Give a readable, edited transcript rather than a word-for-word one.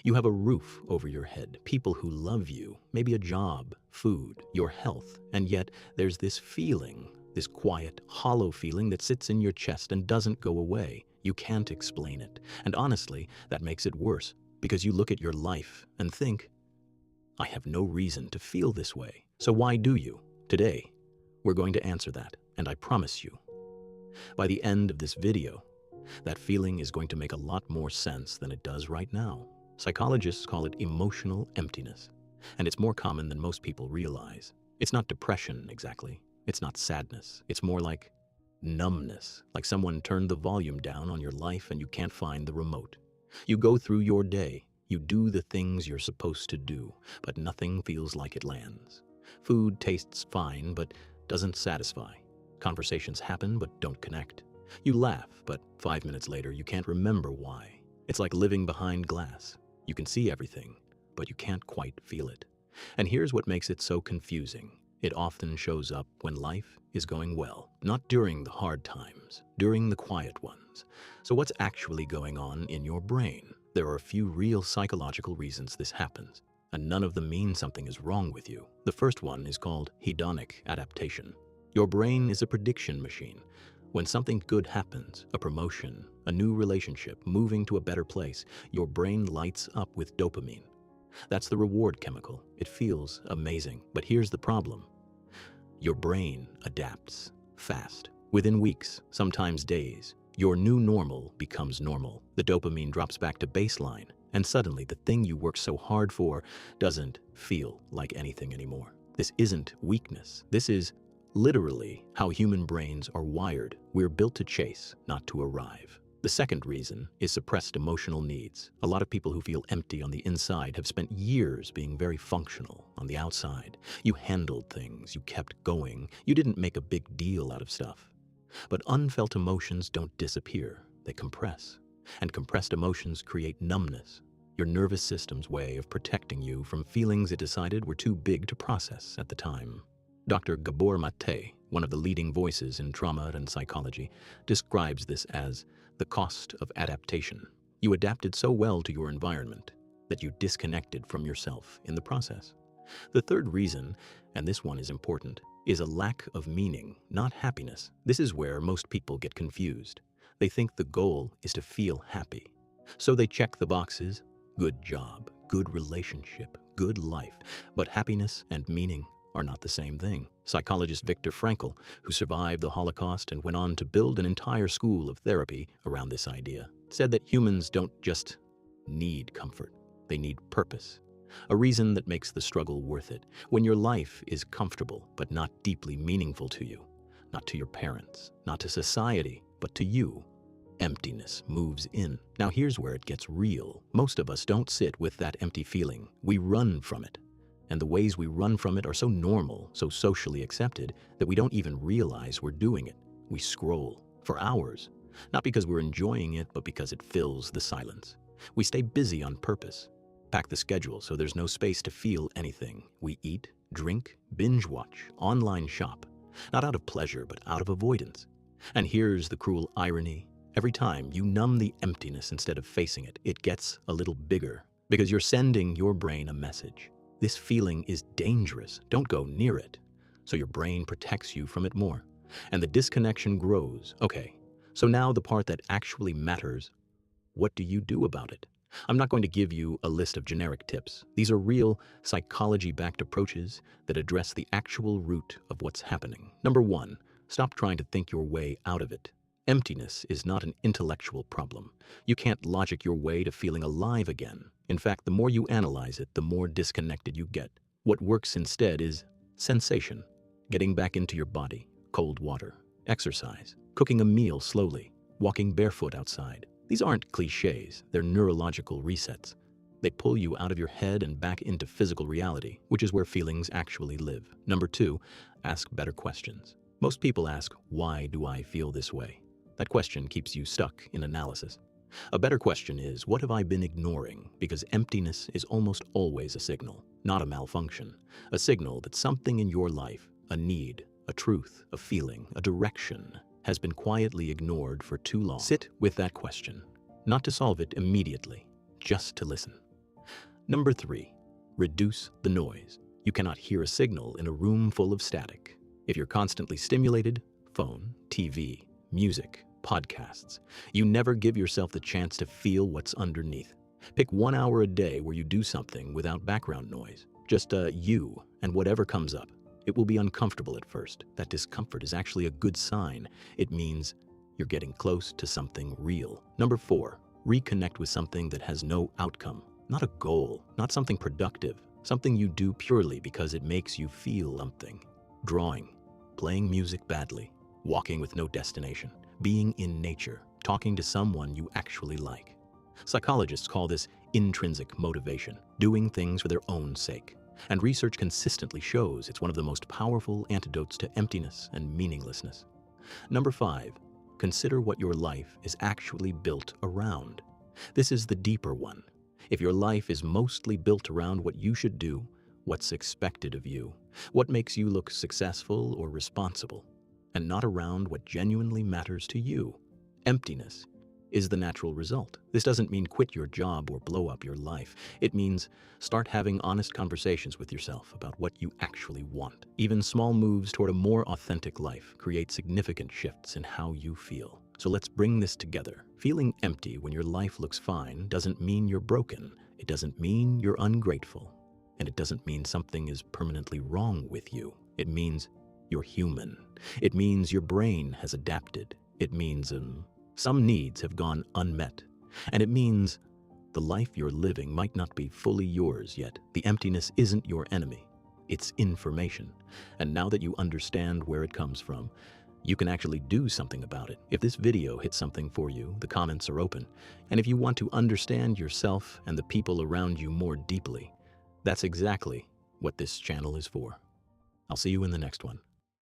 You have a roof over your head, people who love you, maybe a job, food, your health, and yet there's this feeling, this quiet, hollow feeling that sits in your chest and doesn't go away. You can't explain it. And honestly, that makes it worse, because you look at your life and think, I have no reason to feel this way. So why do you? Today, we're going to answer that, and I promise you, by the end of this video, that feeling is going to make a lot more sense than it does right now. Psychologists call it emotional emptiness, and it's more common than most people realize. It's not depression exactly. It's not sadness. It's more like numbness, like someone turned the volume down on your life and you can't find the remote. You go through your day, you do the things you're supposed to do, but nothing feels like it lands. Food tastes fine, but doesn't satisfy. Conversations happen, but don't connect. You laugh, but 5 minutes later, you can't remember why. It's like living behind glass. You can see everything, but you can't quite feel it. And here's what makes it so confusing. It often shows up when life is going well, not during the hard times, during the quiet ones. So what's actually going on in your brain? There are a few real psychological reasons this happens, and none of them mean something is wrong with you. The first one is called hedonic adaptation. Your brain is a prediction machine. When something good happens, a promotion, a new relationship, moving to a better place, your brain lights up with dopamine. That's the reward chemical. It feels amazing. But here's the problem. Your brain adapts fast. Within weeks, sometimes days, your new normal becomes normal. The dopamine drops back to baseline, and suddenly the thing you worked so hard for doesn't feel like anything anymore. This isn't weakness. This is literally how human brains are wired. We're built to chase, not to arrive. The second reason is suppressed emotional needs. A lot of people who feel empty on the inside have spent years being very functional on the outside. You handled things, you kept going, you didn't make a big deal out of stuff. But unfelt emotions don't disappear, they compress. And compressed emotions create numbness, your nervous system's way of protecting you from feelings it decided were too big to process at the time. Dr. Gabor Mate, one of the leading voices in trauma and psychology, describes this as the cost of adaptation. You adapted so well to your environment that you disconnected from yourself in the process. The third reason, and this one is important, is a lack of meaning, not happiness. This is where most people get confused. They think the goal is to feel happy. So they check the boxes: good job, good relationship, good life. But happiness and meaning are not the same thing. Psychologist Viktor Frankl, who survived the Holocaust and went on to build an entire school of therapy around this idea, said that humans don't just need comfort, they need purpose. A reason that makes the struggle worth it. When your life is comfortable but not deeply meaningful to you, not to your parents, not to society, but to you, emptiness moves in. Now here's where it gets real. Most of us don't sit with that empty feeling. We run from it. And the ways we run from it are so normal, so socially accepted, that we don't even realize we're doing it. We scroll for hours, not because we're enjoying it, but because it fills the silence. We stay busy on purpose, pack the schedule so there's no space to feel anything. We eat, drink, binge watch, online shop, not out of pleasure, but out of avoidance. And here's the cruel irony. Every time you numb the emptiness instead of facing it, it gets a little bigger, because you're sending your brain a message. This feeling is dangerous. Don't go near it. So your brain protects you from it more. And the disconnection grows. Okay, so now the part that actually matters. What do you do about it? I'm not going to give you a list of generic tips. These are real psychology-backed approaches that address the actual root of what's happening. Number one, stop trying to think your way out of it. Emptiness is not an intellectual problem. You can't logic your way to feeling alive again. In fact, the more you analyze it, the more disconnected you get. What works instead is sensation, getting back into your body, cold water, exercise, cooking a meal slowly, walking barefoot outside. These aren't cliches, they're neurological resets. They pull you out of your head and back into physical reality, which is where feelings actually live. Number two, ask better questions. Most people ask, why do I feel this way? That question keeps you stuck in analysis. A better question is, what have I been ignoring? Because emptiness is almost always a signal, not a malfunction. A signal that something in your life, a need, a truth, a feeling, a direction, has been quietly ignored for too long. Sit with that question, not to solve it immediately, just to listen. Number 3, reduce the noise. You cannot hear a signal in a room full of static. If you're constantly stimulated, phone, TV, music, podcasts, you never give yourself the chance to feel what's underneath. Pick 1 hour a day where you do something without background noise. Just you and whatever comes up. It will be uncomfortable at first. That discomfort is actually a good sign. It means you're getting close to something real. Number 4, reconnect with something that has no outcome. Not a goal, not something productive, something you do purely because it makes you feel something. Drawing, playing music badly, walking with no destination, being in nature, talking to someone you actually like. Psychologists call this intrinsic motivation, doing things for their own sake. And research consistently shows it's one of the most powerful antidotes to emptiness and meaninglessness. Number 5, consider what your life is actually built around. This is the deeper one. If your life is mostly built around what you should do, what's expected of you, what makes you look successful or responsible, and not around what genuinely matters to you, emptiness is the natural result. This doesn't mean quit your job or blow up your life. It means start having honest conversations with yourself about what you actually want. Even small moves toward a more authentic life create significant shifts in how you feel. So let's bring this together. Feeling empty when your life looks fine doesn't mean you're broken. It doesn't mean you're ungrateful. And it doesn't mean something is permanently wrong with you. It means you're human. It means your brain has adapted. It means some needs have gone unmet. And it means the life you're living might not be fully yours yet. The emptiness isn't your enemy. It's information. And now that you understand where it comes from, you can actually do something about it. If this video hit something for you, the comments are open. And if you want to understand yourself and the people around you more deeply, that's exactly what this channel is for. I'll see you in the next one.